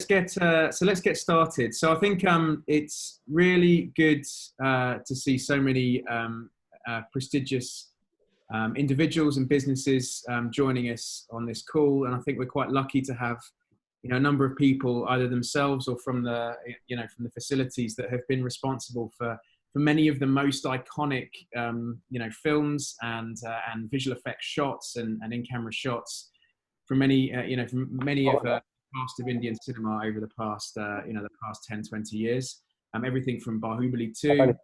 let's get started. So I think it's really good to see so many prestigious individuals and businesses joining us on this call, and I think we're quite lucky to have a number of people either themselves or from the from the facilities that have been responsible for many of the most iconic films and visual effects shots and in-camera shots from many of past of Indian cinema over the past the past 10-20 years. Everything from Bahubali 2 to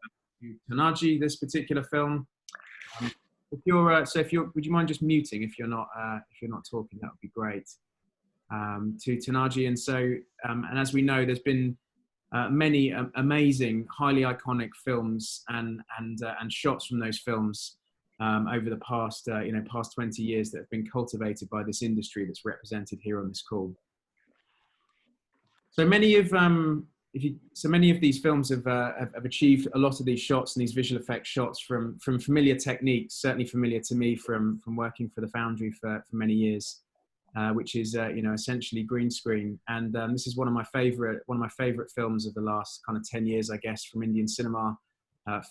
Tanaji, this particular film. Would you mind just muting if you're not talking? That would be great. To Tanaji, and as we know, there's been many amazing, highly iconic films and shots from those films over the past 20 years that have been cultivated by this industry that's represented here on this call. So many of these films have achieved a lot of these shots and these visual effects shots from familiar techniques, certainly familiar to me from working for the Foundry for many years, which is essentially green screen. And this is one of my favorite films of the last kind of 10 years, I guess, from Indian cinema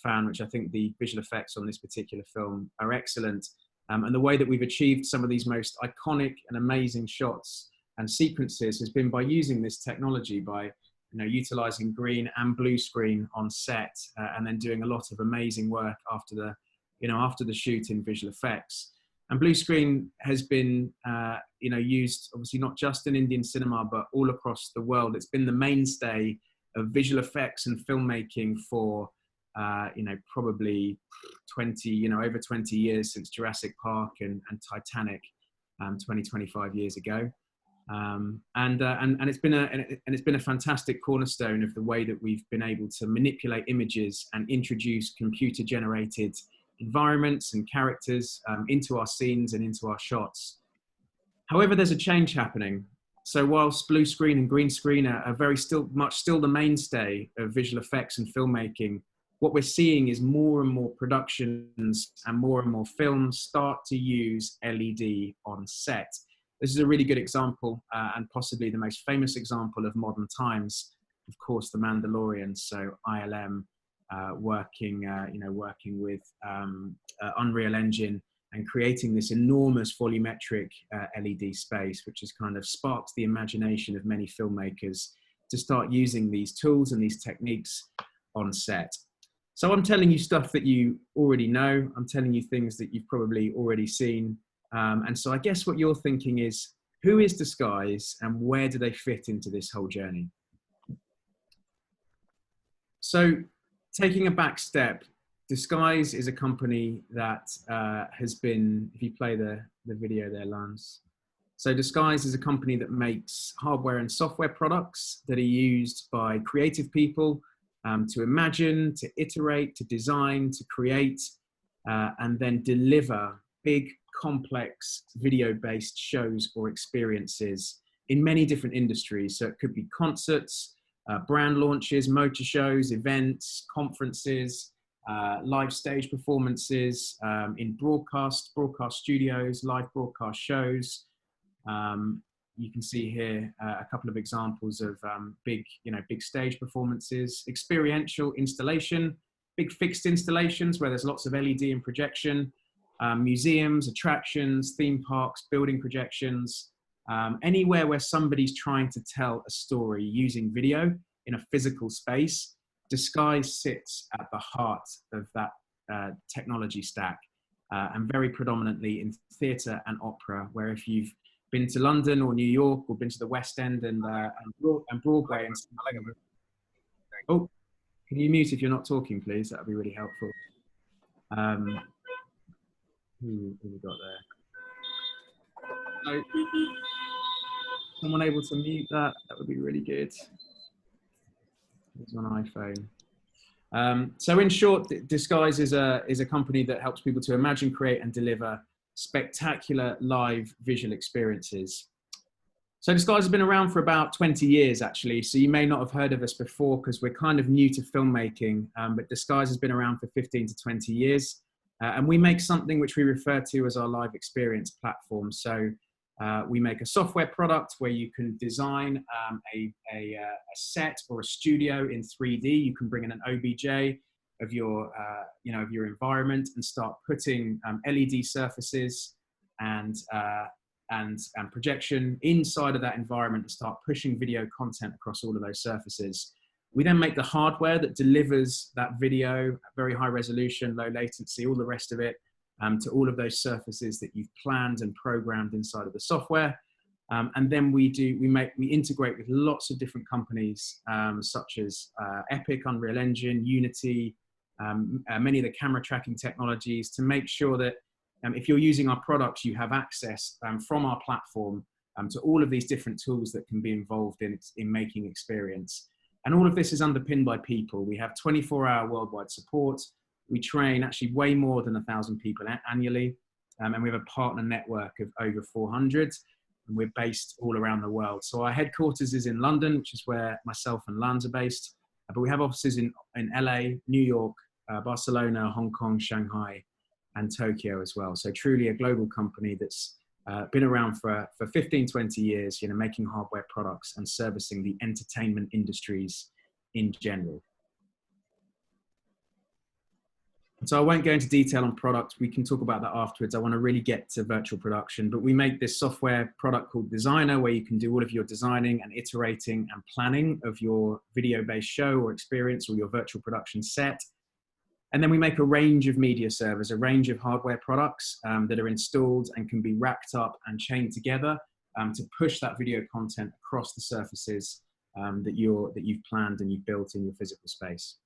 fan, which I think the visual effects on this particular film are excellent. And the way that we've achieved some of these most iconic and amazing shots and sequences has been by using this technology, by utilizing green and blue screen on set, and then doing a lot of amazing work after the shoot in visual effects. And blue screen has been used obviously not just in Indian cinema but all across the world. It's been the mainstay of visual effects and filmmaking for probably over 20 years, since Jurassic Park and Titanic 25 years ago. And it's been a fantastic cornerstone of the way that we've been able to manipulate images and introduce computer generated environments and characters into our scenes and into our shots. However, there's a change happening. So whilst blue screen and green screen are still the mainstay of visual effects and filmmaking, what we're seeing is more and more productions and more films start to use LED on set. This is a really good example, and possibly the most famous example of modern times, of course, The Mandalorian. So ILM working with Unreal Engine and creating this enormous volumetric LED space, which has kind of sparked the imagination of many filmmakers to start using these tools and these techniques on set. So I'm telling you stuff that you already know. I'm telling you things that you've probably already seen. And so I guess what you're thinking is, who is Disguise and where do they fit into this whole journey? So taking a back step, Disguise is a company that has been, if you play the video there, Lanz. So Disguise is a company that makes hardware and software products that are used by creative people to imagine, to iterate, to design, to create, and then deliver big, complex video-based shows or experiences in many different industries. So it could be concerts, brand launches, motor shows, events, conferences, live stage performances, in broadcast studios, live broadcast shows. You can see here a couple of examples of big stage performances, experiential installation, big fixed installations where there's lots of LED and projection, museums, attractions, theme parks, building projections, anywhere where somebody's trying to tell a story using video in a physical space. Disguise sits at the heart of that technology stack, and very predominantly in theatre and opera, where if you've been to London or New York or been to the West End and Broadway. Oh, can you mute if you're not talking, please? That would be really helpful. Who we got there? So, someone able to mute that? That would be really good. It's on iPhone. So in short, Disguise is a company that helps people to imagine, create, and deliver spectacular live visual experiences. So Disguise has been around for about 20 years, actually. So you may not have heard of us before because we're kind of new to filmmaking, but Disguise has been around for 15 to 20 years. And we make something which we refer to as our live experience platform. So We make a software product where you can design a set or a studio in 3D. You can bring in an OBJ of your, of your environment and start putting LED surfaces and projection inside of that environment and start pushing video content across all of those surfaces. We then make the hardware that delivers that video, very high resolution, low latency, all the rest of it, to all of those surfaces that you've planned and programmed inside of the software. And then we integrate with lots of different companies, such as Epic, Unreal Engine, Unity, many of the camera tracking technologies, to make sure that if you're using our products, you have access from our platform to all of these different tools that can be involved in making experience. And all of this is underpinned by people. We have 24-hour worldwide support. We train actually way more than 1,000 people annually. And we have a partner network of over 400. And we're based all around the world. So our headquarters is in London, which is where myself and Lanz are based. But we have offices in LA, New York, Barcelona, Hong Kong, Shanghai, and Tokyo as well. So truly a global company that's been around for 15, 20 years, making hardware products and servicing the entertainment industries in general. And so I won't go into detail on product. We can talk about that afterwards. I want to really get to virtual production, but we make this software product called Designer, where you can do all of your designing and iterating and planning of your video-based show or experience or your virtual production set. And then we make a range of media servers, a range of hardware products that are installed and can be racked up and chained together to push that video content across the surfaces that you've planned and you've built in your physical space.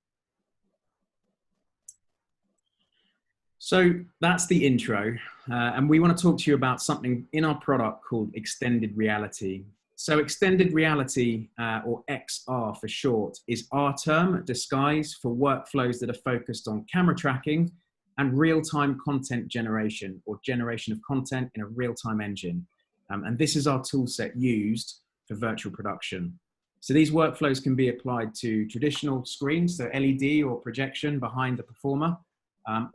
So that's the intro. And we want to talk to you about something in our product called extended reality. So extended reality, or XR for short, is our term disguised for workflows that are focused on camera tracking and real-time content generation, or generation of content in a real-time engine. And this is our tool set used for virtual production. So these workflows can be applied to traditional screens, so LED or projection behind the performer,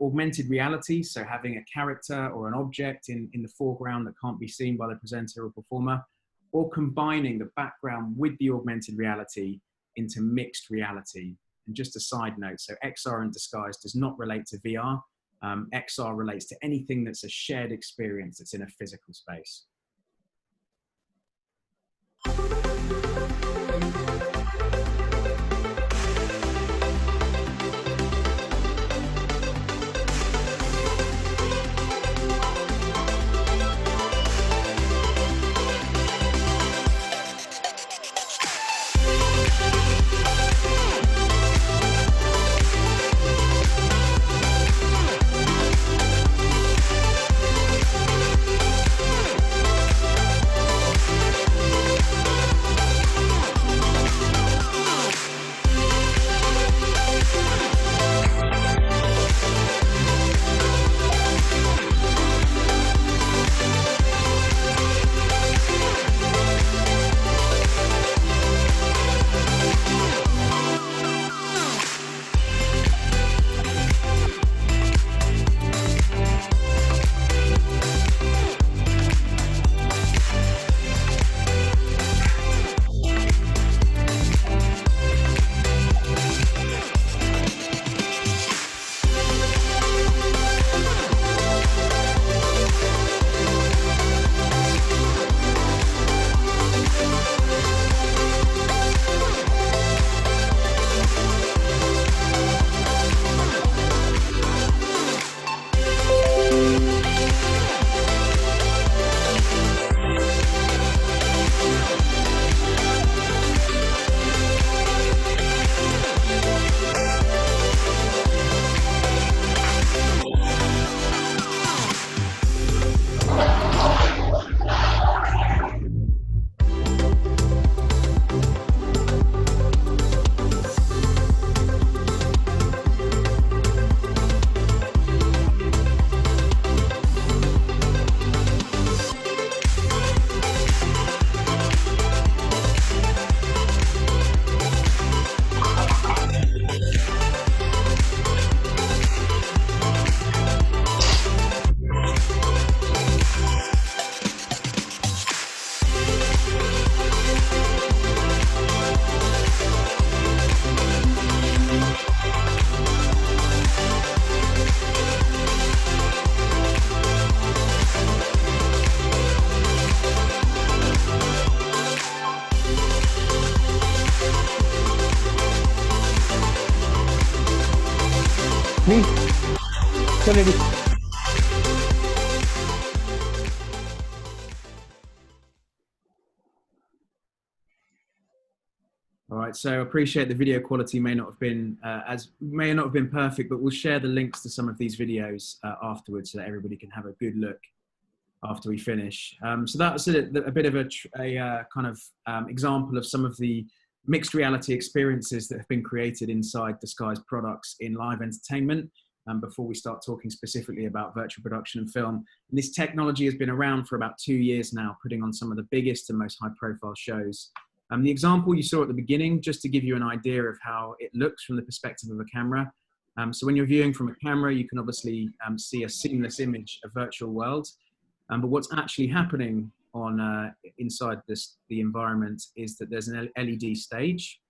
augmented reality, so having a character or an object in the foreground that can't be seen by the presenter or performer, or combining the background with the augmented reality into mixed reality. And just a side note, so XR and disguise does not relate to VR. XR relates to anything that's a shared experience that's in a physical space. Me. Kennedy. All right, so I appreciate the video quality may not have been perfect, but we'll share the links to some of these videos afterwards so that everybody can have a good look after we finish. So that's a bit of a kind of example of some of the mixed reality experiences that have been created inside Disguise products in live entertainment. Before we start talking specifically about virtual production and film. And this technology has been around for about 2 years now, putting on some of the biggest and most high-profile shows. The example you saw at the beginning, just to give you an idea of how it looks from the perspective of a camera. So when you're viewing from a camera, you can obviously see a seamless image, a virtual world. But what's actually happening on inside the environment is that there's an LED stage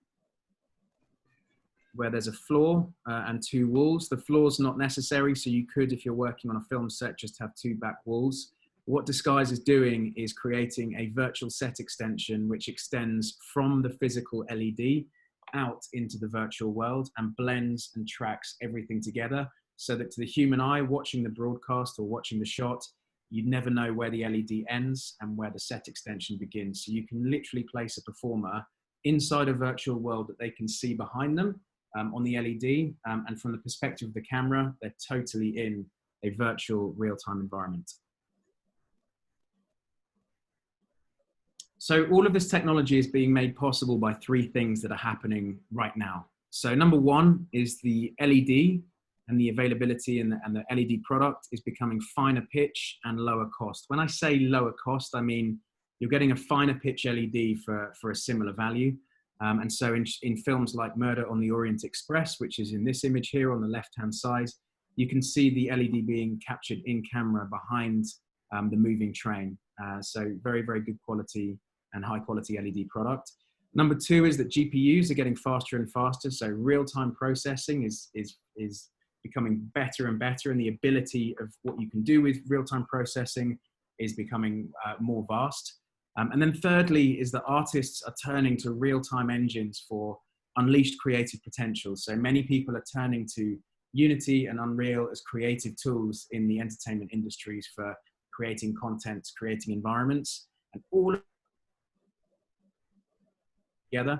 where there's a floor and 2 walls. The floor's not necessary, so you could, if you're working on a film set, just have 2 back walls. What Disguise is doing is creating a virtual set extension which extends from the physical LED out into the virtual world and blends and tracks everything together so that to the human eye watching the broadcast or watching the shot, you'd never know where the LED ends and where the set extension begins. So you can literally place a performer inside a virtual world that they can see behind them on the LED, and from the perspective of the camera, they're totally in a virtual real-time environment. So all of this technology is being made possible by 3 things that are happening right now. So number 1 is the LED, and the availability and the LED product is becoming finer pitch and lower cost. When I say lower cost, I mean you're getting a finer pitch LED for a similar value. And so in films like Murder on the Orient Express, which is in this image here on the left-hand side, you can see the LED being captured in camera behind the moving train. So very, very good quality and high quality LED product. Number 2 is that GPUs are getting faster and faster. So real-time processing is becoming better and better, and the ability of what you can do with real-time processing is becoming more vast. And then thirdly is that artists are turning to real-time engines for unleashed creative potential. So many people are turning to Unity and Unreal as creative tools in the entertainment industries for creating content, creating environments, and all together.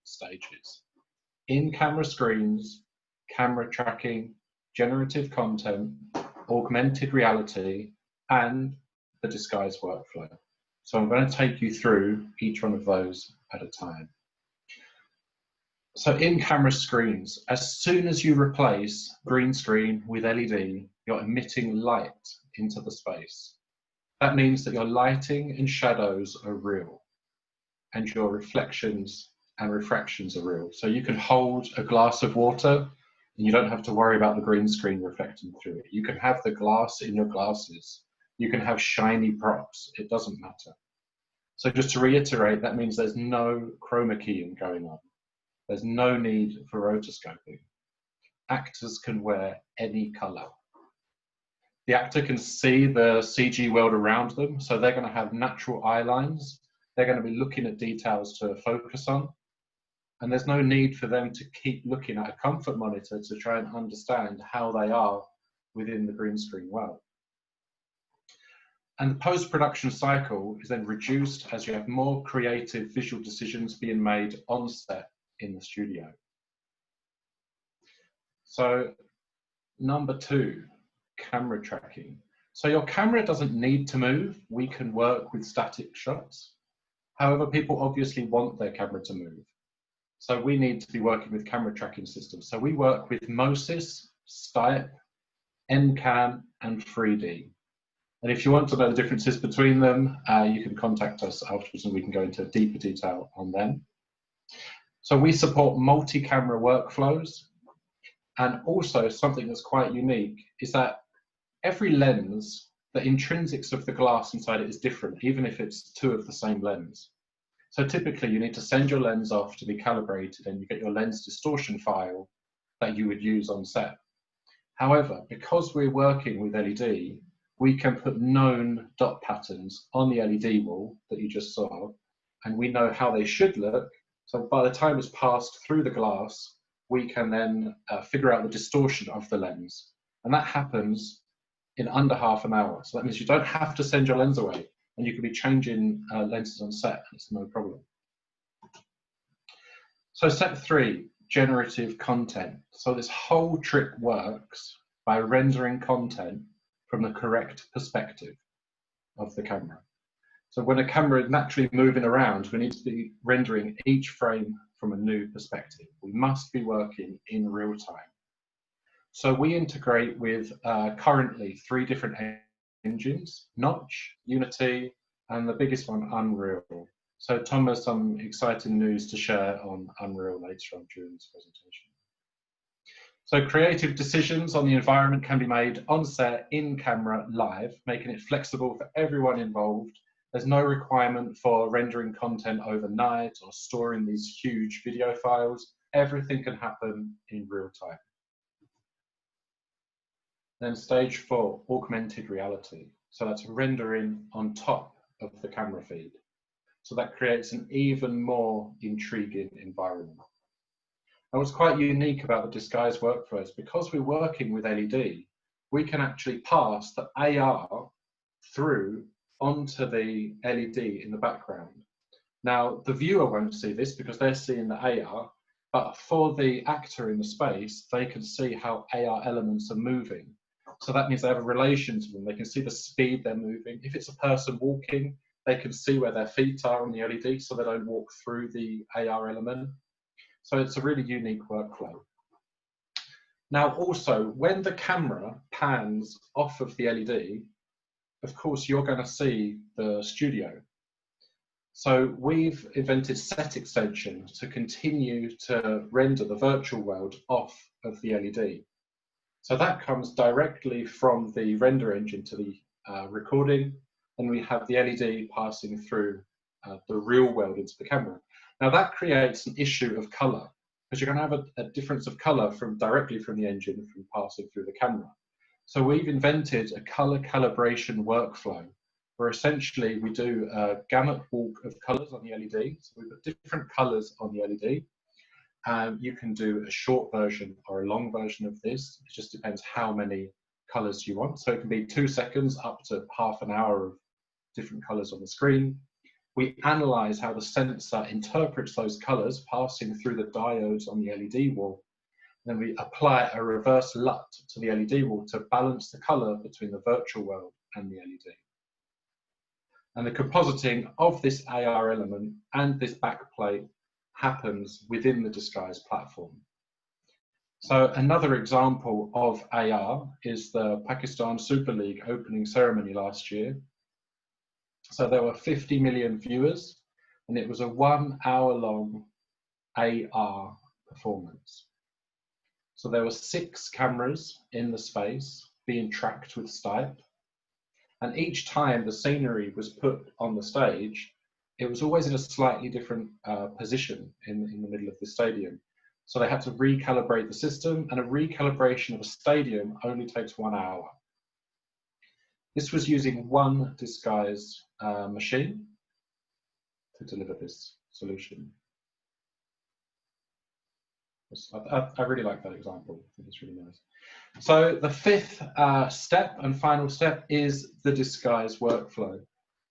Stages. In-camera screens, camera tracking, generative content, augmented reality, and the Disguise workflow. So I'm going to take you through each one of those at a time. So in-camera screens, as soon as you replace green screen with LED, you're emitting light into the space. That means that your lighting and shadows are real, and your reflections and refractions are real. So you can hold a glass of water and you don't have to worry about the green screen reflecting through it. You can have the glass in your glasses. You can have shiny props. It doesn't matter. So just to reiterate, that means there's no chroma keying going on. There's no need for rotoscoping. Actors can wear any color. The actor can see the CG world around them, so they're going to have natural eye lines. They're going to be looking at details to focus on. And there's no need for them to keep looking at a comfort monitor to try and understand how they are within the green screen world. And the post-production cycle is then reduced as you have more creative visual decisions being made on set in the studio. So number 2, camera tracking. So your camera doesn't need to move. We can work with static shots. However, people obviously want their camera to move. So we need to be working with camera tracking systems. So we work with MOSIS, Stipe, NCAM, and 3D. And if you want to know the differences between them, you can contact us afterwards and we can go into deeper detail on them. So we support multi-camera workflows. And also something that's quite unique is that every lens, the intrinsics of the glass inside it is different, even if it's two of the same lens. So typically you need to send your lens off to be calibrated and you get your lens distortion file that you would use on set. However, because we're working with LED, we can put known dot patterns on the LED wall that you just saw, and we know how they should look. So by the time it's passed through the glass, we can then figure out the distortion of the lens. And that happens in under half an hour. So that means you don't have to send your lens away, and you can be changing lenses on set, and it's no problem. So step 3, generative content. So this whole trick works by rendering content from the correct perspective of the camera. So when a camera is naturally moving around, we need to be rendering each frame from a new perspective. We must be working in real time. So we integrate with currently 3 different engines: Notch, Unity, and the biggest one, Unreal. So Tom has some exciting news to share on Unreal later on during this presentation. So creative decisions on the environment can be made on set, in camera, live, making it flexible for everyone involved. There's no requirement for rendering content overnight or storing these huge video files. Everything can happen in real time. Then stage 4, augmented reality. So that's rendering on top of the camera feed. So that creates an even more intriguing environment. And what's quite unique about the disguise workflow is because we're working with LED, we can actually pass the AR through onto the LED in the background. Now, the viewer won't see this because they're seeing the AR, but for the actor in the space, they can see how AR elements are moving. So that means they have a relation to them. They can see the speed they're moving. If it's a person walking, they can see where their feet are on the LED so they don't walk through the AR element. So it's a really unique workflow. Now also, when the camera pans off of the LED, of course, you're going to see the studio. So we've invented set extension to continue to render the virtual world off of the LED. So that comes directly from the render engine to the recording, and we have the LED passing through the real world into the camera. Now that creates an issue of color, because you're going to have a difference of color directly from the engine from passing through the camera. So we've invented a color calibration workflow where essentially we do a gamut walk of colors on the LED. So we've got different colors on the LED. You can do a short version or a long version of this. It just depends how many colors you want. So it can be 2 seconds up to half an hour of different colors on the screen. We analyze how the sensor interprets those colors passing through the diodes on the LED wall. Then we apply a reverse LUT to the LED wall to balance the color between the virtual world and the LED. And the compositing of this AR element and this backplate happens within the disguise platform. So another example of AR is the Pakistan Super League opening ceremony last year. So there were 50 million viewers, and it was a 1 hour long AR performance. So there were 6 cameras in the space being tracked with Stipe. And each time the scenery was put on the stage, it was always in a slightly different position in the middle of the stadium. So they had to recalibrate the system, and a recalibration of a stadium only takes 1 hour. This was using one disguise machine to deliver this solution. I really like that example. I think it's really nice. So the 5th step and final step is the disguise workflow.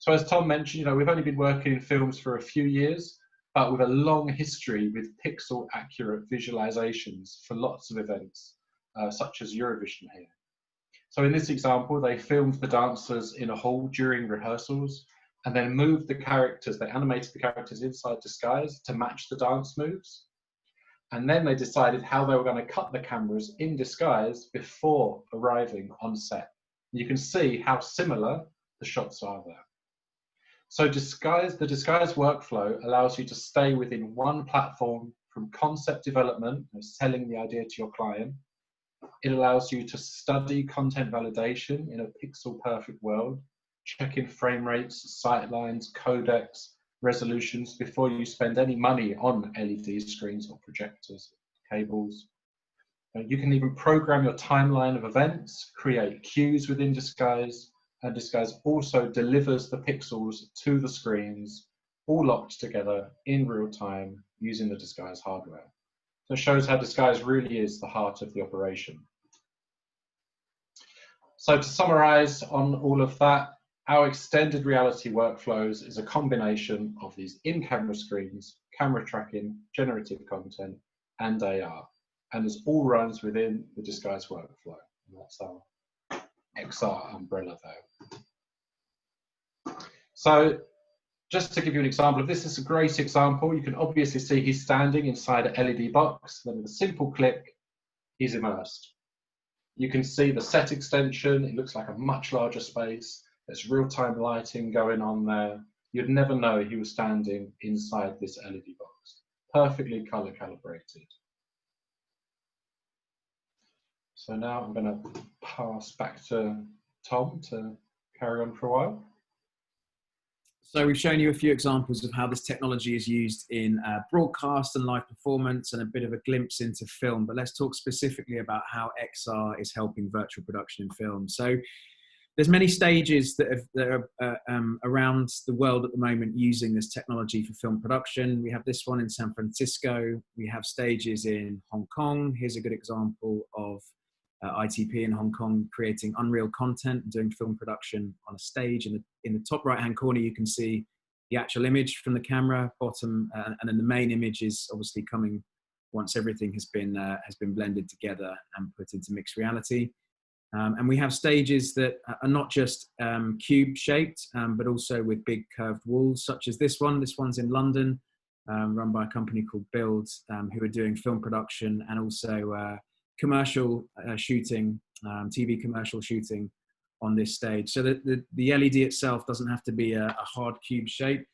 So as Tom mentioned, we've only been working in films for a few years, but with a long history with pixel accurate visualizations for lots of events, such as Eurovision here. So in this example, they filmed the dancers in a hall during rehearsals and then moved the characters, they animated the characters inside disguise to match the dance moves. And then they decided how they were going to cut the cameras in disguise before arriving on set. You can see how similar the shots are there. So the disguise workflow allows you to stay within one platform from concept development, selling the idea to your client, It allows you to study content validation in a pixel perfect world, checking frame rates, sightlines, codecs, resolutions before you spend any money on LED screens or projectors, cables. You can even program your timeline of events, create cues within Disguise, and Disguise also delivers the pixels to the screens, all locked together in real time using the Disguise hardware. So it shows how Disguise really is the heart of the operation. So to summarize on all of that, our extended reality workflows is a combination of these in-camera screens, camera tracking, generative content, and AR. And this all runs within the Disguise workflow. And that's our XR umbrella there. So just to give you an example of this, is a great example. You can obviously see he's standing inside an LED box. Then with a simple click, he's immersed. You can see the set extension. It looks like a much larger space. There's real-time lighting going on there. You'd never know he was standing inside this LED box. Perfectly color calibrated. So now I'm going to pass back to Tom to carry on for a while. So we've shown you a few examples of how this technology is used in broadcast and live performance, and a bit of a glimpse into film, but let's talk specifically about how XR is helping virtual production in film. So there's many stages that are around the world at the moment using this technology for film production. We have this one in San Francisco. We have stages in Hong Kong. Here's a good example of ITP in Hong Kong creating Unreal content and doing film production on a stage. In the top right-hand corner, you can see the actual image from the camera. Bottom, and then the main image is obviously coming once everything has been blended together and put into mixed reality. And we have stages that are not just cube-shaped, but also with big curved walls, such as this one. This one's in London, run by a company called Build, who are doing film production and also commercial shooting, TV commercial shooting on this stage. So the LED itself doesn't have to be a hard cube shape.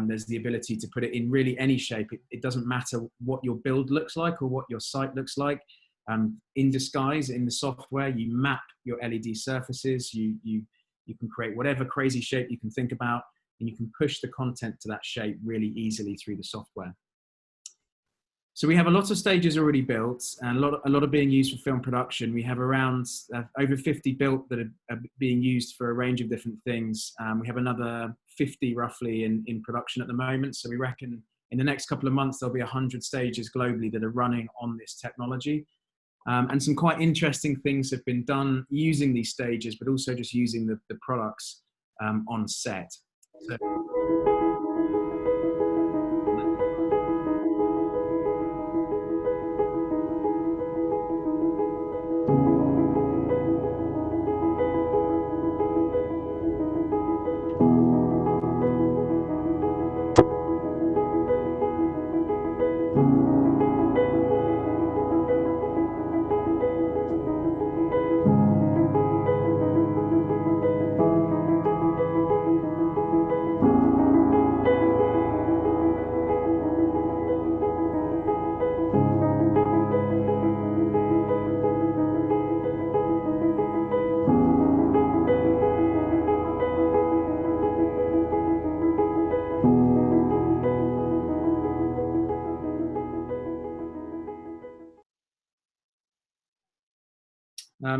There's the ability to put it in really any shape. It doesn't matter what your build looks like or what your site looks like. In Disguise, in the software, you map your LED surfaces. You can create whatever crazy shape you can think about, and you can push the content to that shape really easily through the software. So we have a lot of stages already built, and a lot of being used for film production. We have around over 50 built that are being used for a range of different things. We have another 50 roughly in production at the moment. So we reckon in the next couple of months, there'll be 100 stages globally that are running on this technology. And some quite interesting things have been done using these stages, but also just using the products on set. So,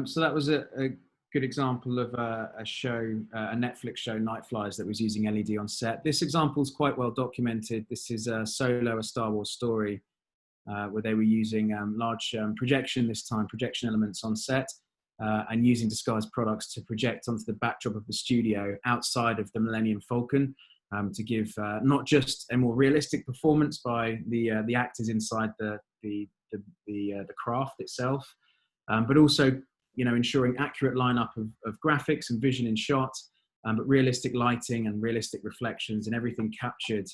so that was a good example of a show, a Netflix show, Night Flyers, that was using LED on set. This example is quite well documented. This is Solo, a Star Wars story, where they were using large projection elements on set, and using Disguise products to project onto the backdrop of the studio outside of the Millennium Falcon, to give not just a more realistic performance by the actors inside the craft itself, but also, you know, ensuring accurate lineup of graphics and vision in shot, but realistic lighting and realistic reflections and everything captured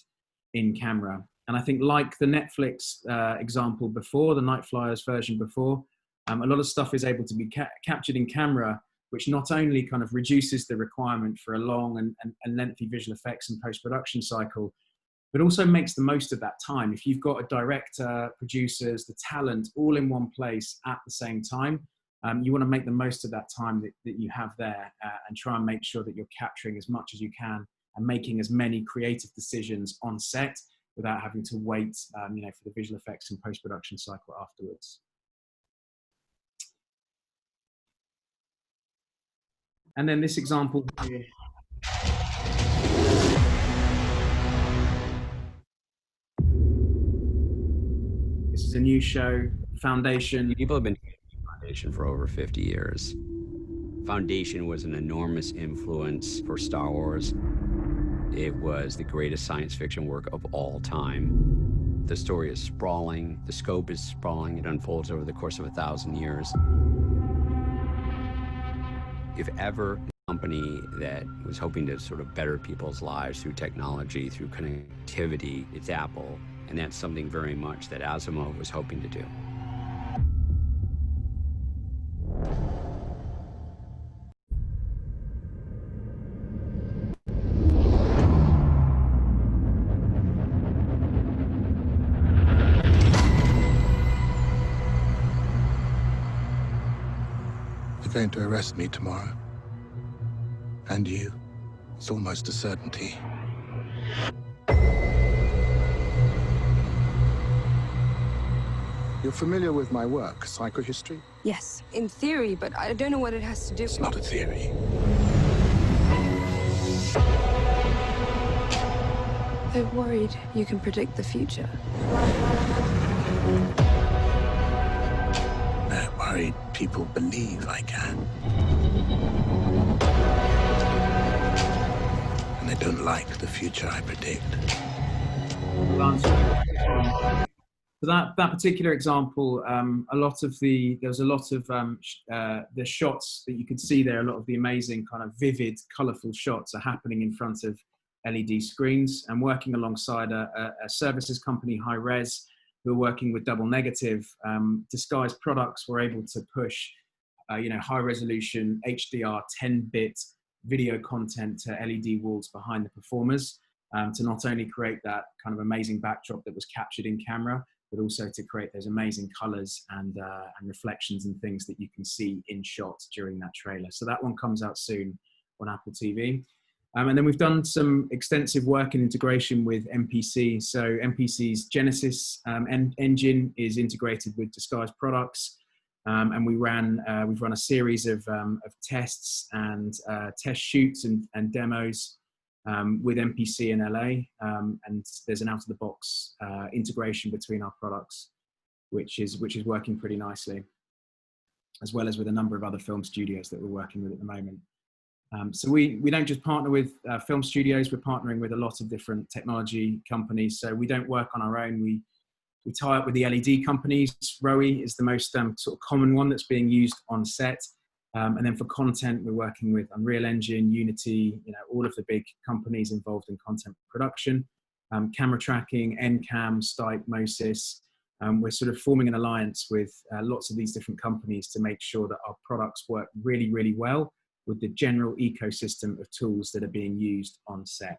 in camera. And I think, like the Netflix example before, the Night Flyers version before, a lot of stuff is able to be captured in camera, which not only kind of reduces the requirement for a long and lengthy visual effects and post-production cycle, but also makes the most of that time. If you've got a director, producers, the talent all in one place at the same time, You want to make the most of that time that you have there, and try and make sure that you're capturing as much as you can and making as many creative decisions on set without having to wait, you know, for the visual effects and post-production cycle afterwards. And then this example here. This is a new show, Foundation. People have been Foundation for over 50 years. Foundation was an enormous influence for Star Wars. It was the greatest science fiction work of all time. The story is sprawling, the scope is sprawling, it unfolds over the course of 1,000 years. If ever a company that was hoping to sort of better people's lives through technology, through connectivity, it's Apple, and that's something very much that Asimov was hoping to do. They're going to arrest me tomorrow. And you. It's almost a certainty. You're familiar with my work, psychohistory? Yes, in theory, but I don't know what it has to do. It's not a theory. They're worried you can predict the future. They're worried people believe I can. And they don't like the future I predict. So that particular example, there was a lot of the shots that you could see there, a lot of the amazing kind of vivid, colourful shots are happening in front of LED screens. And working alongside a services company, High Res, who are working with double negative, Disguise products were able to push, you know, high resolution HDR 10-bit video content to LED walls behind the performers, to not only create that kind of amazing backdrop that was captured in camera, but also to create those amazing colors and reflections and things that you can see in shots during that trailer. So that one comes out soon on Apple TV. And then we've done some extensive work in integration with MPC. So MPC's Genesis engine is integrated with Disguise products. And we've run a series of tests and test shoots and demos with MPC in LA, and there's an out-of-the-box integration between our products, which is working pretty nicely, as well as with a number of other film studios that we're working with at the moment. So we don't just partner with film studios, we're partnering with a lot of different technology companies. So we don't work on our own. We tie up with the LED companies. ROE is the most sort of common one that's being used on set. And then for content, we're working with Unreal Engine, Unity, you know, all of the big companies involved in content production. Camera tracking, NCAM, Stipe, Moses. We're sort of forming an alliance with lots of these different companies to make sure that our products work really, really well with the general ecosystem of tools that are being used on set.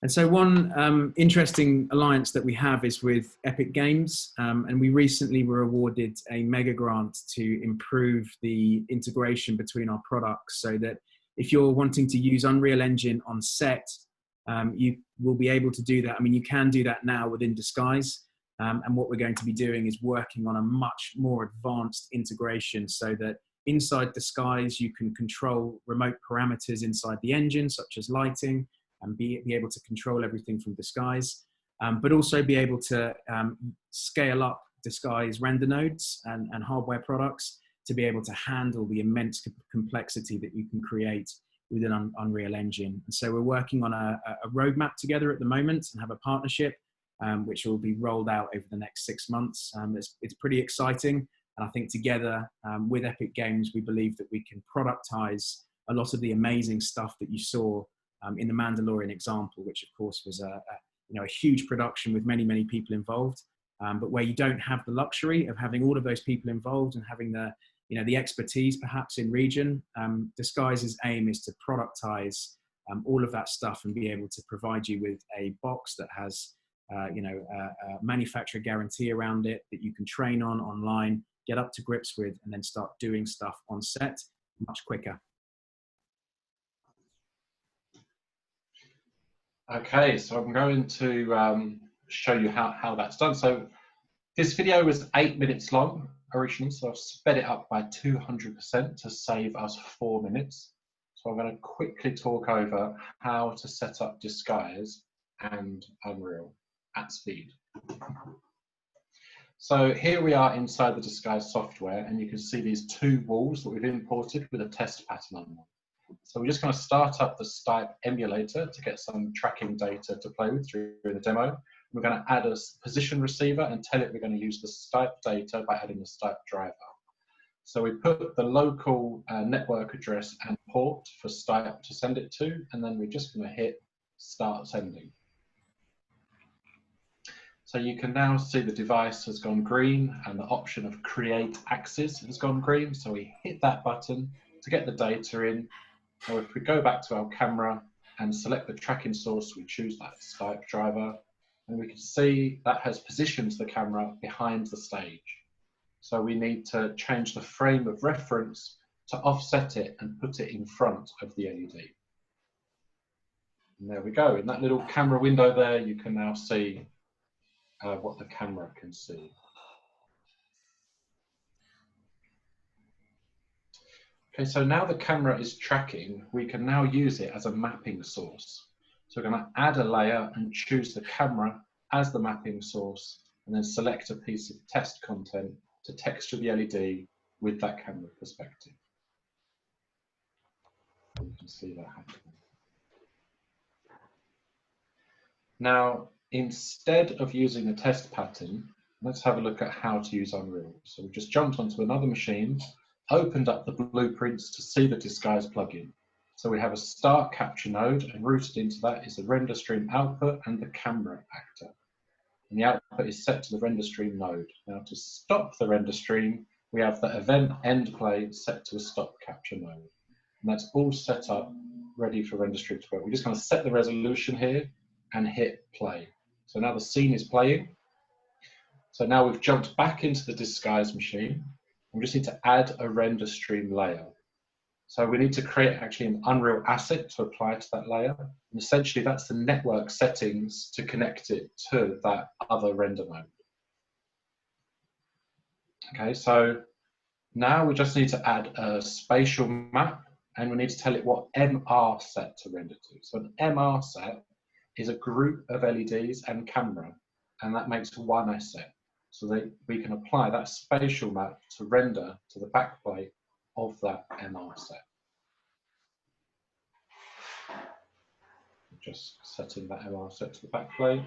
And so one interesting alliance that we have is with Epic Games. And we recently were awarded a mega grant to improve the integration between our products so that if you're wanting to use Unreal Engine on set, you will be able to do that. I mean, you can do that now within Disguise. And what we're going to be doing is working on a much more advanced integration so that inside Disguise, you can control remote parameters inside the engine, such as lighting, and be able to control everything from Disguise, but also be able to scale up Disguise render nodes and hardware products to be able to handle the immense complexity that you can create within Unreal Engine. And so we're working on a roadmap together at the moment and have a partnership which will be rolled out over the next 6 months. It's pretty exciting. And I think together with Epic Games, we believe that we can productize a lot of the amazing stuff that you saw in the Mandalorian example, which of course was a huge production with many, many people involved, but where you don't have the luxury of having all of those people involved and having the expertise perhaps in region. Disguise's aim is to productize all of that stuff and be able to provide you with a box that has manufacturer guarantee around it that you can train on online, get up to grips with, and then start doing stuff on set much quicker. Okay, so I'm going to show you how that's done. So this video was 8 minutes long originally, so I've sped it up by 200% to save us 4 minutes. So I'm going to quickly talk over how to set up Disguise and Unreal at speed. So here we are inside the Disguise software, and you can see these two walls that we've imported with a test pattern on them. So we're just going to start up the Stipe emulator to get some tracking data to play with during the demo. We're going to add a position receiver and tell it we're going to use the Stipe data by adding the Stipe driver. So we put the local network address and port for Stipe to send it to, and then we're just going to hit start sending. So you can now see the device has gone green and the option of create axis has gone green. So we hit that button to get the data in. Now if we go back to our camera and select the tracking source, we choose that Stipe driver, and we can see that has positioned the camera behind the stage. So we need to change the frame of reference to offset it and put it in front of the LED. And there we go. In that little camera window there, you can now see what the camera can see. Okay, so now the camera is tracking, we can now use it as a mapping source. So we're going to add a layer and choose the camera as the mapping source, and then select a piece of test content to texture the LED with that camera perspective. You can see that happening. Now, instead of using a test pattern, let's have a look at how to use Unreal. So we've just jumped onto another machine, opened up the blueprints to see the Disguise plugin. So we have a start capture node, and routed into that is the render stream output and the camera actor. And the output is set to the render stream node. Now to stop the render stream, we have the event end play set to a stop capture node. And that's all set up, ready for render stream to work. We're just going to set the resolution here and hit play. So now the scene is playing. So now we've jumped back into the Disguise machine. We just need to add a render stream layer. So we need to create actually an Unreal asset to apply to that layer. And essentially that's the network settings to connect it to that other render mode. Okay, so now we just need to add a spatial map, and we need to tell it what MR set to render to. So an MR set is a group of LEDs and camera, and that makes one asset. So we can apply that spatial map to render to the backplate of that MR set. Just setting that MR set to the backplate.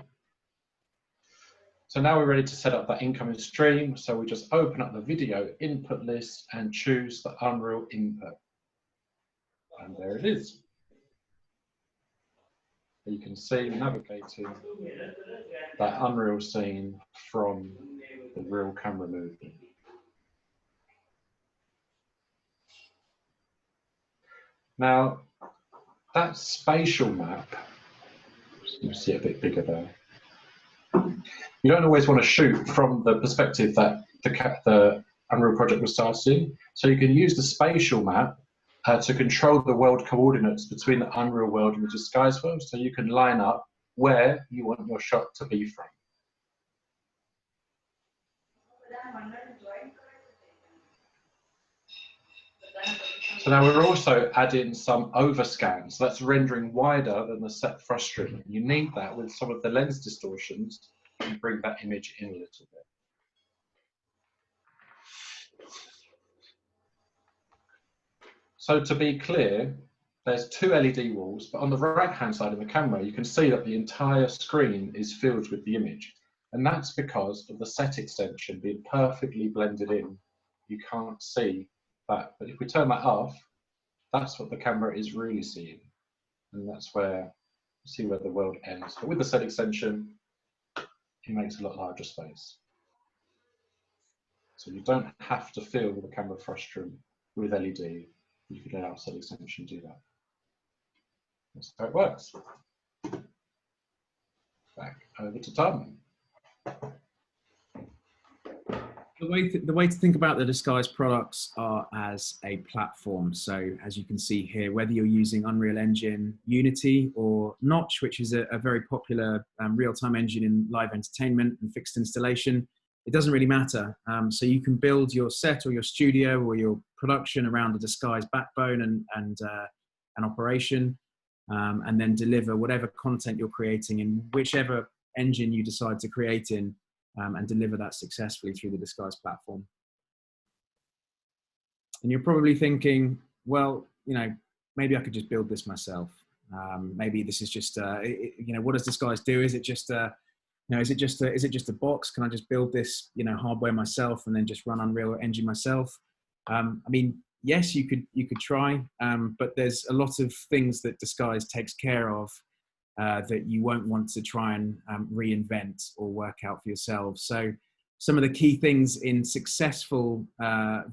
So now we're ready to set up that incoming stream. So we just open up the video input list and choose the Unreal input. And there it is. You can see navigating that Unreal scene from the real camera movement. Now, that spatial map, you see it a bit bigger there. You don't always want to shoot from the perspective that the Unreal project was started in. So you can use the spatial map to control the world coordinates between the Unreal world and the Disguise world, so you can line up where you want your shot to be from. So now we're also adding some overscan, so that's rendering wider than the set frustum. You need that with some of the lens distortions and bring that image in a little bit. So to be clear, there's two LED walls, but on the right-hand side of the camera, you can see that the entire screen is filled with the image. And that's because of the set extension being perfectly blended in. You can't see that. But if we turn that off, that's what the camera is really seeing. And that's where you see where the world ends. But with the set extension, it makes a lot larger space. So you don't have to fill the camera frustum with LED. You could allow set extension to do that. That's how it works. back over to Tom. The way to think about the Disguise products are as a platform. So as you can see here, whether you're using Unreal Engine, Unity, or Notch, which is a very popular real-time engine in live entertainment and fixed installation, it doesn't really matter. So you can build your set or your studio or your production around a Disguise backbone and an operation, and then deliver whatever content you're creating in whichever engine you decide to create in, and deliver that successfully through the Disguise platform. And you're probably thinking, well, you know, maybe I could just build this myself. Maybe this is just, you know, what does Disguise do? Is it just, you know, is it just a box? Can I just build this, you know, hardware myself and then just run Unreal Engine myself? I mean, yes, you could try, but there's a lot of things that Disguise takes care of that you won't want to try and reinvent or work out for yourselves. So some of the key things in successful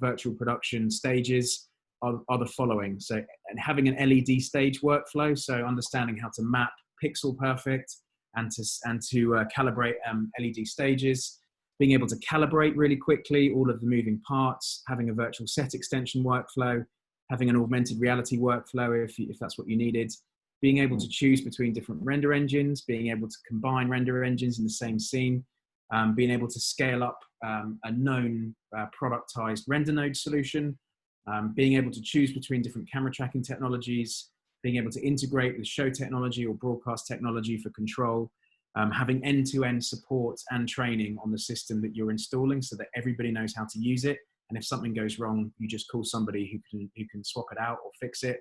virtual production stages are the following. So and having an LED stage workflow, so understanding how to map pixel perfect and to calibrate LED stages, being able to calibrate really quickly all of the moving parts, having a virtual set extension workflow, having an augmented reality workflow if that's what you needed, being able to choose between different render engines, being able to combine render engines in the same scene, being able to scale up a known productized render node solution, being able to choose between different camera tracking technologies, being able to integrate with show technology or broadcast technology for control, having end-to-end support and training on the system that you're installing so that everybody knows how to use it. And if something goes wrong, you just call somebody who can swap it out or fix it.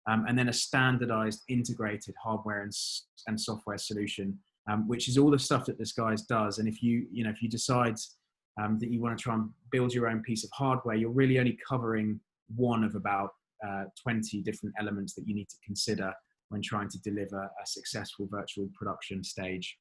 And then a standardized integrated hardware and software solution, which is all the stuff that Disguise does. And if you decide that you want to try and build your own piece of hardware, you're really only covering one of about 20 different elements that you need to consider when trying to deliver a successful virtual production stage.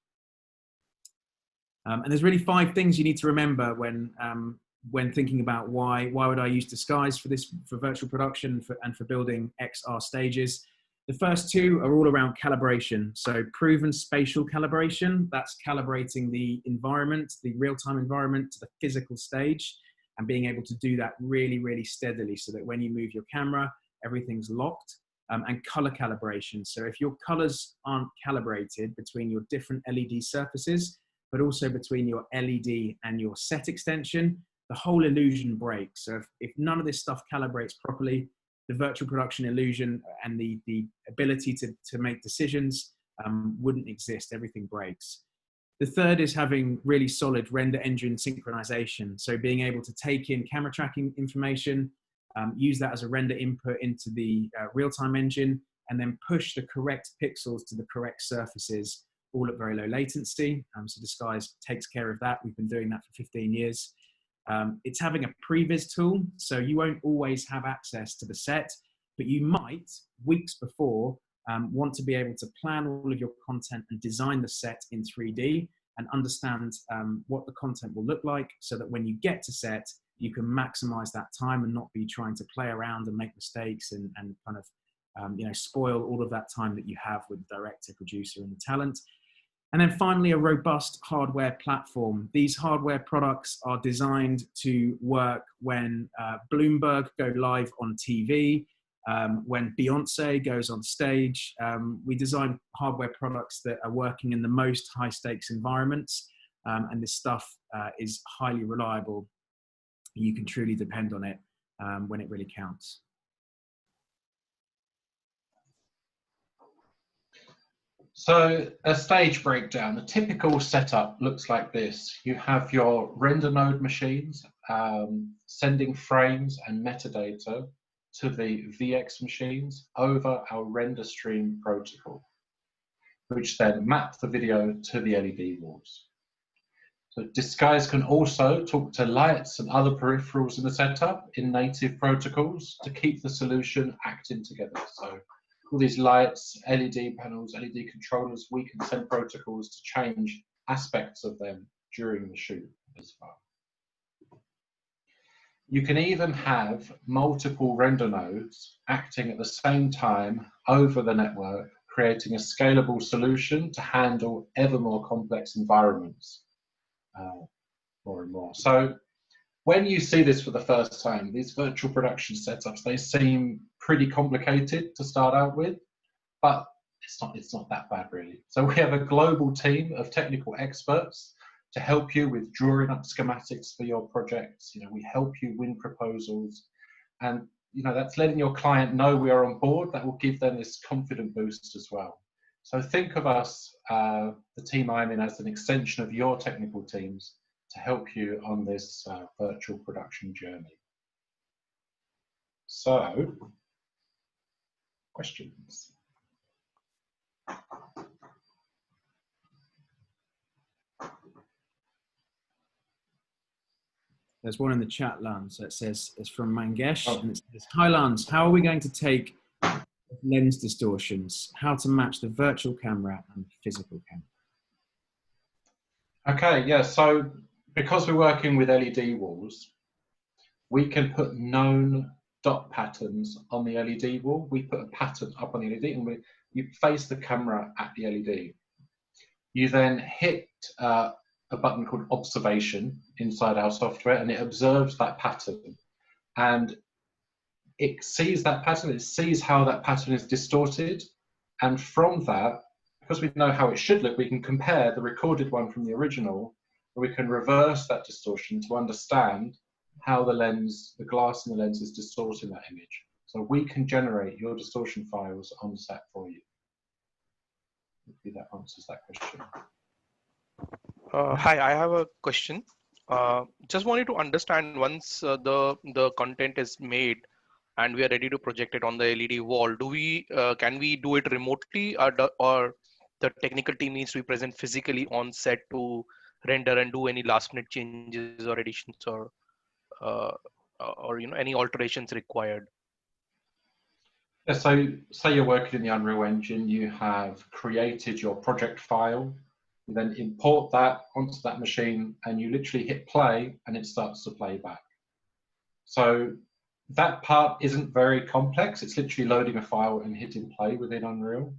And there's really 5 things you need to remember when thinking about why would I use Disguise for virtual production and for building XR stages. The first 2 are all around calibration. So proven spatial calibration, that's calibrating the environment, the real-time environment to the physical stage, and being able to do that really, really steadily so that when you move your camera, everything's locked. And color calibration. So if your colors aren't calibrated between your different LED surfaces, but also between your LED and your set extension, the whole illusion breaks. So if none of this stuff calibrates properly, the virtual production illusion and the ability to make decisions wouldn't exist. Everything breaks. The third is having really solid render engine synchronization. So being able to take in camera tracking information, use that as a render input into the real-time engine, and then push the correct pixels to the correct surfaces, all at very low latency. So Disguise takes care of that. We've been doing that for 15 years. It's having a previs tool, so you won't always have access to the set, but you might, weeks before, want to be able to plan all of your content and design the set in 3D and understand what the content will look like so that when you get to set, you can maximize that time and not be trying to play around and make mistakes and kind of spoil all of that time that you have with the director, producer, and the talent. And then finally, a robust hardware platform. These hardware products are designed to work when Bloomberg go live on TV, when Beyonce goes on stage. We design hardware products that are working in the most high stakes environments, and this stuff is highly reliable. You can truly depend on it when it really counts. So a stage breakdown, the typical setup looks like this. You have your render node machines sending frames and metadata to the VX machines over our render stream protocol, which then map the video to the LED walls. So Disguise can also talk to lights and other peripherals in the setup in native protocols to keep the solution acting together. So all these lights, LED panels, LED controllers, we can send protocols to change aspects of them during the shoot as well. You can even have multiple render nodes acting at the same time over the network, creating a scalable solution to handle ever more complex environments more and more. So when you see this for the first time, these virtual production setups, they seem pretty complicated to start out with, but it's not that bad really. So we have a global team of technical experts to help you with drawing up schematics for your projects. You know, we help you win proposals, and you know, that's letting your client know we are on board. That will give them this confident boost as well. So think of us, the team I'm in, as an extension of your technical teams to help you on this virtual production journey. So, questions? There's one in the chat, Lanz, that says, it's from Mangesh, and it says, hi Lanz, how are we going to take lens distortions? How to match the virtual camera and physical camera? Okay, yeah, so because we're working with LED walls, we can put known dot patterns on the LED wall. We put a pattern up on the LED and you face the camera at the LED. You then hit a button called observation inside our software, and it observes that pattern. And it sees that pattern, it sees how that pattern is distorted. And from that, because we know how it should look, we can compare the recorded one from the original, and we can reverse that distortion to understand how the lens, the glass in the lens is distorting that image. So we can generate your distortion files on set for you. Hopefully that answers that question. Hi, I have a question. Just wanted to understand, once the content is made and we are ready to project it on the LED wall, can we do it remotely, or the technical team needs to be present physically on set to render and do any last minute changes or additions, or you know, any alterations required? Yeah, so say you're working in the Unreal Engine, you have created your project file, you then import that onto that machine, and you literally hit play and it starts to play back. So that part isn't very complex. It's literally loading a file and hitting play within Unreal.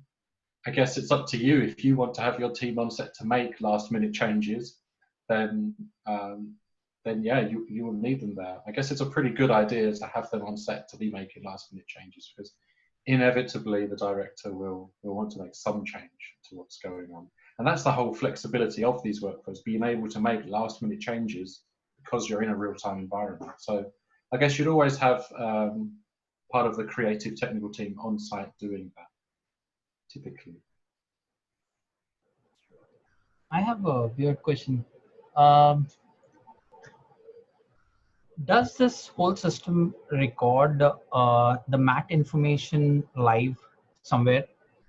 I guess it's up to you. If you want to have your team on set to make last minute changes, then yeah, you will need them there. I guess it's a pretty good idea to have them on set to be making last minute changes, because inevitably the director will want to make some change to what's going on. And that's the whole flexibility of these workflows, being able to make last minute changes because you're in a real-time environment. So I guess you'd always have part of the creative technical team on site doing that, typically. I have a weird question. Does this whole system record the matte information live somewhere?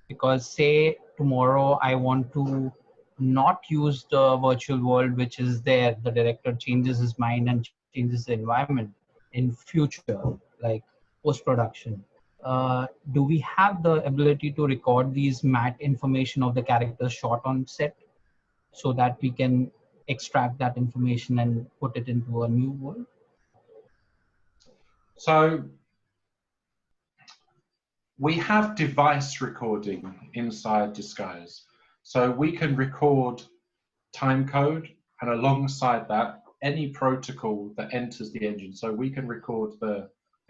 Because say tomorrow I want to not use the virtual world which is there, the director changes his mind and changes the environment in future, like post-production. Do we have the ability to record these matte information of the characters shot on set so that we can extract that information and put it into a new world? So we have device recording inside Disguise. So we can record time code, and alongside that, any protocol that enters the engine. So we can record the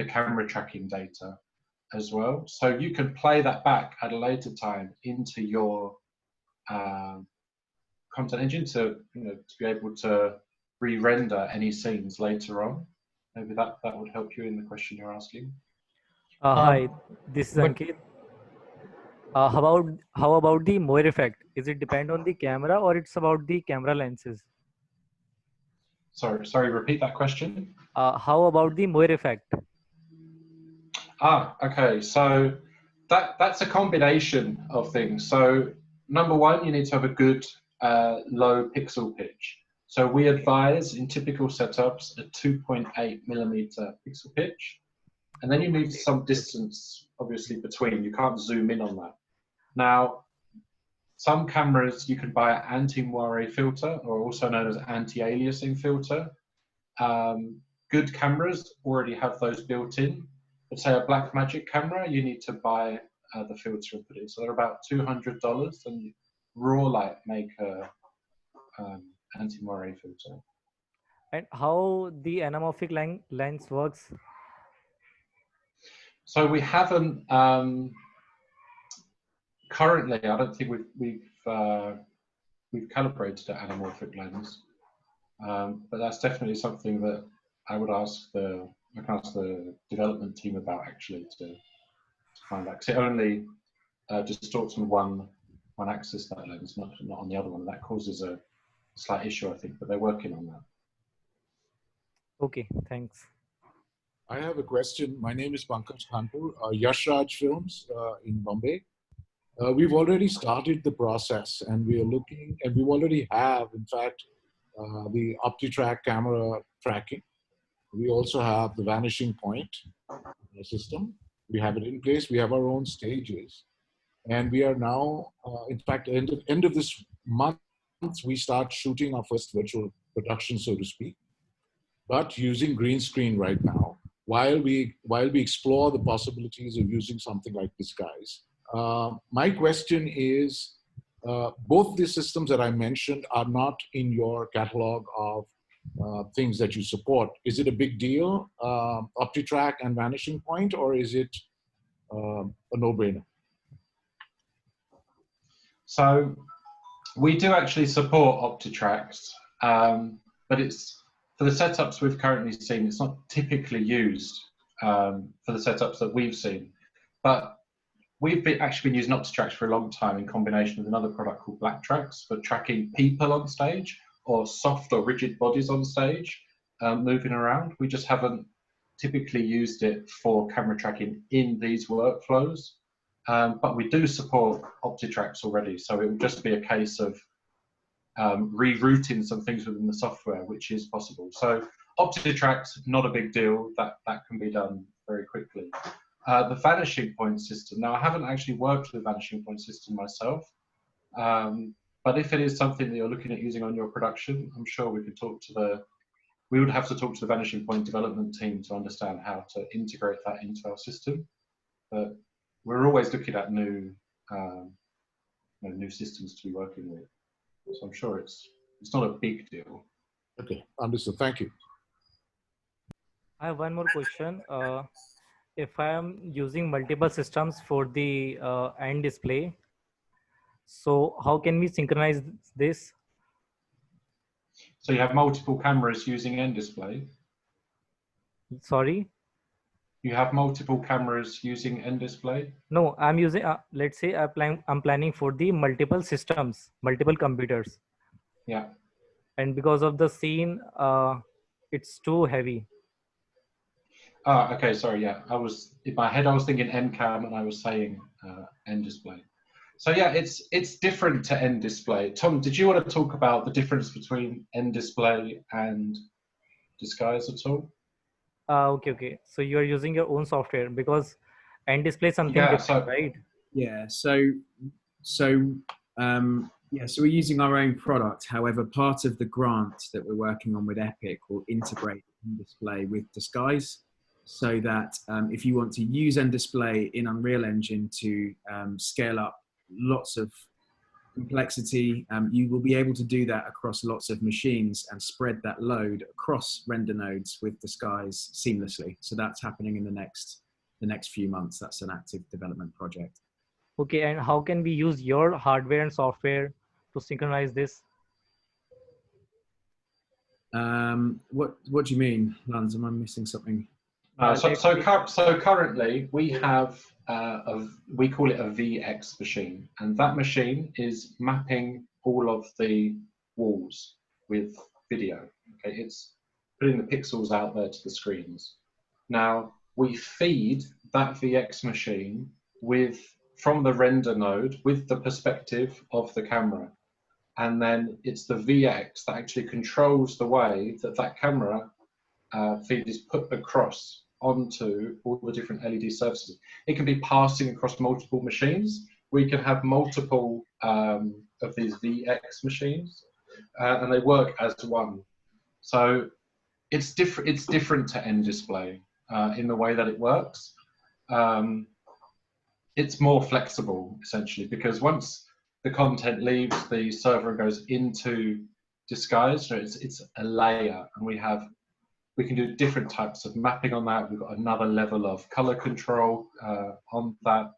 camera tracking data as well. So you can play that back at a later time into your content engine to be able to re-render any scenes later on. Maybe that would help you in the question you're asking. Hi, this is Ankit. How about the Moir effect? Is it depend on the camera, or it's about the camera lenses? Sorry, repeat that question. How about the Moir effect? Okay, so that's a combination of things. So number one, you need to have a good low pixel pitch. So we advise in typical setups a 2.8 millimeter pixel pitch. And then you need some distance, obviously, between. You can't zoom in on that. Now, some cameras, you can buy an anti-moire filter, or also known as anti-aliasing filter. Good cameras already have those built in. But say a Blackmagic camera, you need to buy the filter and put it in. So they're about $200, and Rawlight make a anti-moire filter. And how the anamorphic lens works? So we haven't currently. I don't think we've calibrated an anamorphic lens, but that's definitely something that I would ask the development team about, actually, to find out, because it only distorts on one axis, that lens, not on the other one. That causes a slight issue, I think, but they're working on that. Okay, thanks. I have a question. My name is Pankaj Khanpur, Yashraj Films in Bombay. We've already started the process, and we are looking, and we already have, in fact, the OptiTrack camera tracking. We also have the vanishing point system. We have it in place. We have our own stages. And we are now, in fact, end of this month, we start shooting our first virtual production, so to speak, but using green screen right now, while we explore the possibilities of using something like Disguise. My question is, both the systems that I mentioned are not in your catalog of things that you support. Is it a big deal, OptiTrack and Vanishing Point, or is it a no-brainer? So we do actually support OptiTracks, but it's, for the setups we've currently seen, it's not typically used for the setups that we've seen. But we've actually been using OptiTracks for a long time in combination with another product called BlackTracks for tracking people on stage, or soft or rigid bodies on stage moving around. We just haven't typically used it for camera tracking in these workflows. But we do support OptiTracks already, so it would just be a case of rerouting some things within the software, which is possible. So OptiTracks, not a big deal. That can be done very quickly. The vanishing point system. Now, I haven't actually worked with the vanishing point system myself, but if it is something that you're looking at using on your production, I'm sure we could talk to we would have to talk to the vanishing point development team to understand how to integrate that into our system. But we're always looking at new systems to be working with. So I'm sure it's not a big deal. Okay, understood. Thank you. I have one more question. If I am using multiple systems for the end display, so how can we synchronize this? So you have multiple cameras using end display? Sorry? You have multiple cameras using end display? No, I'm using, let's say I'm planning for the multiple systems, multiple computers. Yeah. And because of the scene, it's too heavy. Ah, okay, sorry, yeah. In my head, I was thinking end cam, and I was saying end display. So yeah, it's different to end display. Tom, did you want to talk about the difference between end display and Disguise at all? Okay. So you are using your own software, because end display is something different, right? Yeah. So we're using our own product. However, part of the grant that we're working on with Epic will integrate end display with Disguise, so that if you want to use end display in Unreal Engine to scale up lots of complexity, you will be able to do that across lots of machines and spread that load across render nodes with Disguise seamlessly. So that's happening in the next few months. That's an active development project. Okay, and how can we use your hardware and software to synchronize this? What do you mean, Lanz? Am I missing something? So currently we have we call it a VX machine, and that machine is mapping all of the walls with video. Okay, it's putting the pixels out there to the screens. Now we feed that VX machine from the render node with the perspective of the camera, and then it's the VX that actually controls the way that camera feed is put across onto all the different LED surfaces. It can be passing across multiple machines. We can have multiple of these VX machines, and they work as one. So it's different. It's different to end display in the way that it works. it's more flexible essentially, because once the content leaves the server and goes into disguise, so it's a layer, and we can do different types of mapping on that. We've got another level of color control on that.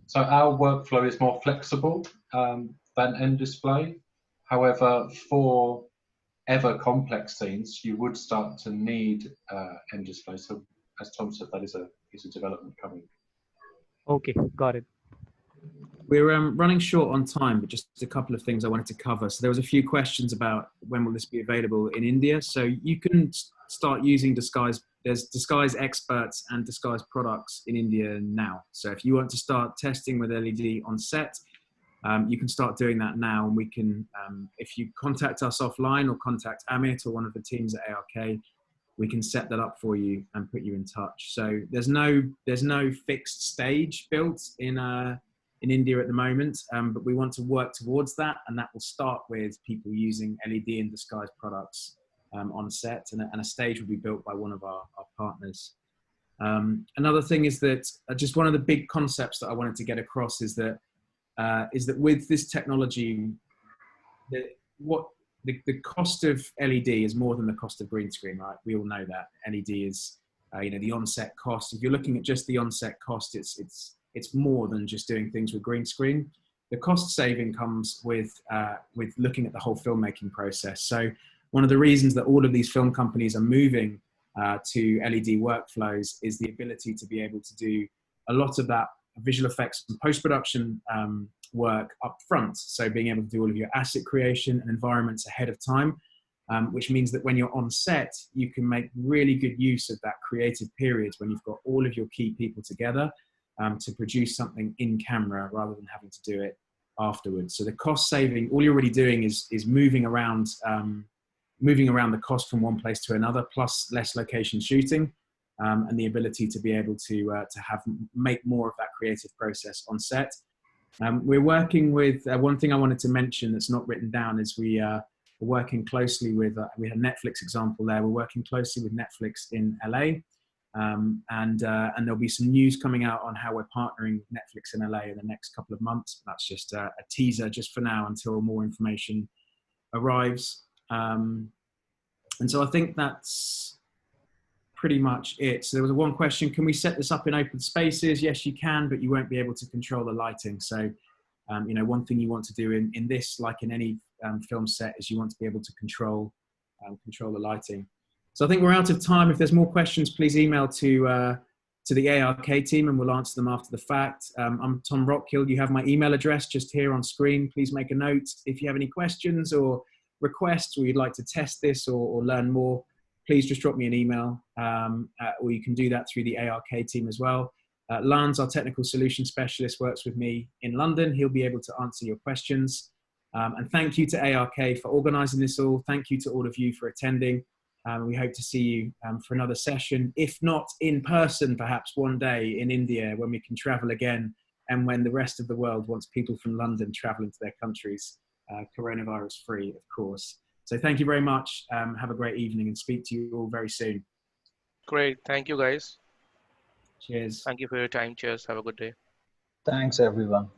So our workflow is more flexible than end display. However, for ever complex scenes, you would start to need end display. So as Tom said, that is a development coming. Okay, got it. We're running short on time, but just a couple of things I wanted to cover. So there was a few questions about when will this be available in India. So you can start using Disguise. There's Disguise experts and Disguise products in India now. So if you want to start testing with LED on set, you can start doing that now. And we can, if you contact us offline or contact Amit or one of the teams at ARK, we can set that up for you and put you in touch. So there's no fixed stage built in India at the moment, but we want to work towards that, and that will start with people using LED and Disguise products on set, and a stage will be built by one of our partners. Another thing is that just one of the big concepts that I wanted to get across is that with this technology, the cost of LED is more than the cost of green screen, right? We all know that LED is the on-set cost. If you're looking at just the on-set cost, it's more than just doing things with green screen. The cost saving comes with looking at the whole filmmaking process. So one of the reasons that all of these film companies are moving to LED workflows is the ability to be able to do a lot of that visual effects and post-production work up front. So being able to do all of your asset creation and environments ahead of time, which means that when you're on set, you can make really good use of that creative period when you've got all of your key people together to produce something in camera rather than having to do it afterwards. So the cost saving, all you're really doing is moving around the cost from one place to another, plus less location shooting, and the ability to be able to make more of that creative process on set. We're working with, one thing I wanted to mention that's not written down is we're working closely with, we had a Netflix example there, we're working closely with Netflix in LA, and there'll be some news coming out on how we're partnering with Netflix in LA in the next couple of months. That's just a teaser just for now until more information arrives. And so I think that's pretty much it. So there was one question, can we set this up in open spaces? Yes, you can, but you won't be able to control the lighting. So, one thing you want to do in this, like in any film set, is you want to be able to control the lighting. So I think we're out of time. If there's more questions, please email to the ARK team and we'll answer them after the fact. I'm Tom Rockhill. You have my email address just here on screen. Please make a note. If you have any questions or requests, or you'd like to test this or learn more, please just drop me an email, or you can do that through the ARK team as well. Lanz, our technical solution specialist, works with me in London. He'll be able to answer your questions. And thank you to ARK for organizing this all. Thank you to all of you for attending. We hope to see you for another session, if not in person, perhaps one day in India when we can travel again, and when the rest of the world wants people from London traveling to their countries, coronavirus free, of course. So thank you very much. Have a great evening and speak to you all very soon. Great. Thank you, guys. Cheers. Thank you for your time. Cheers. Have a good day. Thanks, everyone.